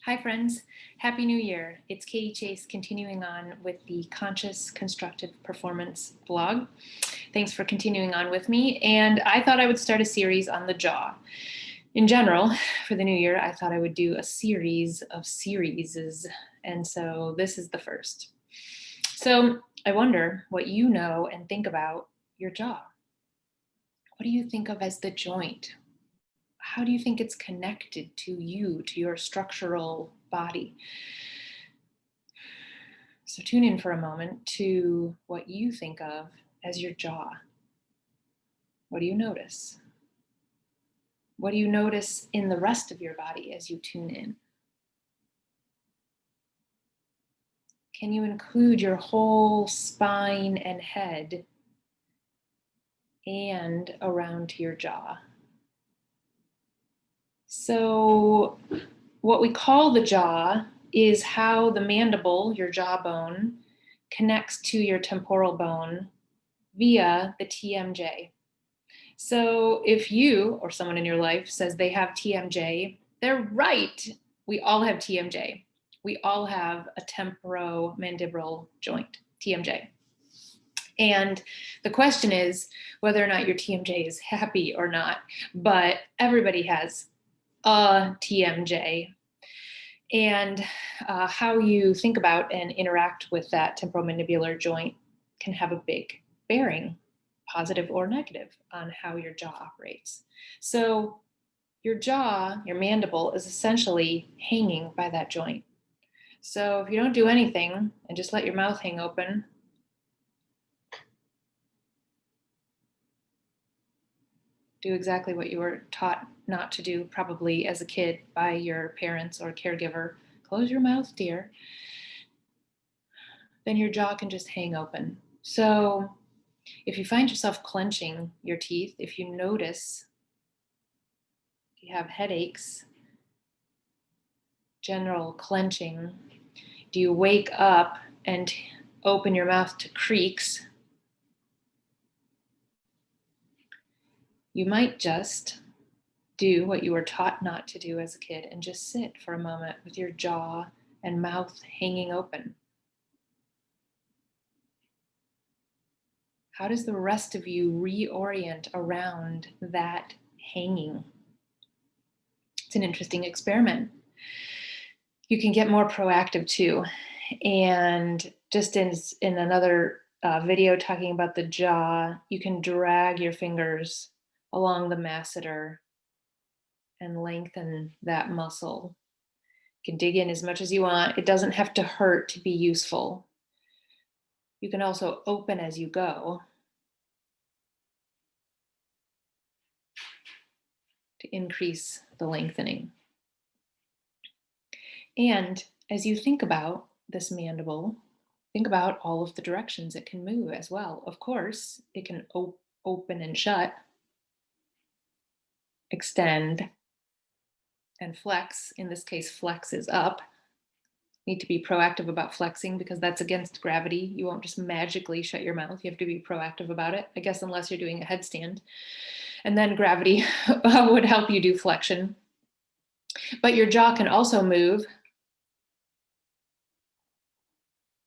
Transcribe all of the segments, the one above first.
Hi friends, Happy New Year. It's Katie Chase continuing on with the Conscious Constructive Performance blog. Thanks for continuing on with me. And I thought I would start a series on the jaw. In general, for the new year, I thought I would do a series of serieses. And so this is the first. So I wonder what you know and think about your jaw. What do you think of as the joint? How do you think it's connected to you, to your structural body? So tune in for a moment to what you think of as your jaw. What do you notice? What do you notice in the rest of your body as you tune in? Can you include your whole spine and head and around to your jaw? So what we call the jaw is how the mandible, your jawbone, connects to your temporal bone via the TMJ. So if you or someone in your life says they have TMJ, they're right. We all have TMJ. We all have a temporomandibular joint, TMJ. And the question is whether or not your TMJ is happy or not, but everybody has a TMJ. And how you think about and interact with that temporomandibular joint can have a big bearing, positive or negative, on how your jaw operates. So your jaw, your mandible, is essentially hanging by that joint. So if you don't do anything and just let your mouth hang open, do exactly what you were taught not to do, probably as a kid by your parents or caregiver. Close your mouth, dear. Then your jaw can just hang open. So if you find yourself clenching your teeth, if you notice you have headaches, general clenching, do you wake up and open your mouth to creaks? You might just do what you were taught not to do as a kid and just sit for a moment with your jaw and mouth hanging open. How does the rest of you reorient around that hanging? It's an interesting experiment. You can get more proactive too. And just in another video talking about the jaw, you can drag your fingers along the masseter and lengthen that muscle. You can dig in as much as you want. It doesn't have to hurt to be useful. You can also open as you go to increase the lengthening. And as you think about this mandible, think about all of the directions it can move as well. Of course, it can open and shut, extend, and flex. In this case, flex is up. Need to be proactive about flexing because that's against gravity. You won't just magically shut your mouth. You have to be proactive about it, I guess, unless you're doing a headstand. And then gravity would help you do flexion. But your jaw can also move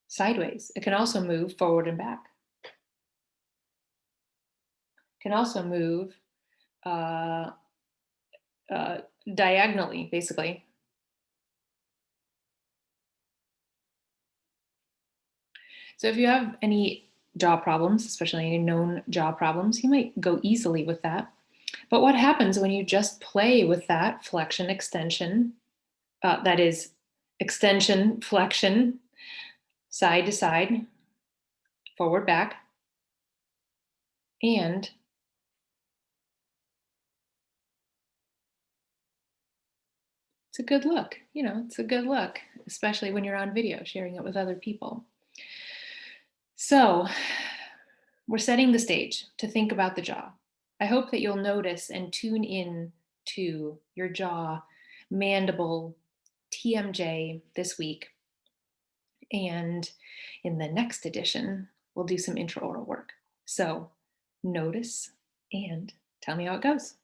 sideways. It can also move forward and back. It can also move diagonally, basically. So if you have any jaw problems, especially any known jaw problems, you might go easily with that. But what happens when you just play with that flexion, extension, that is extension, flexion, side to side, forward, back, and it's a good look. You know, it's a good look, especially when you're on video, sharing it with other people. So we're setting the stage to think about the jaw. I hope that you'll notice and tune in to your jaw, mandible, TMJ this week. And in the next edition, we'll do some intraoral work. So notice and tell me how it goes.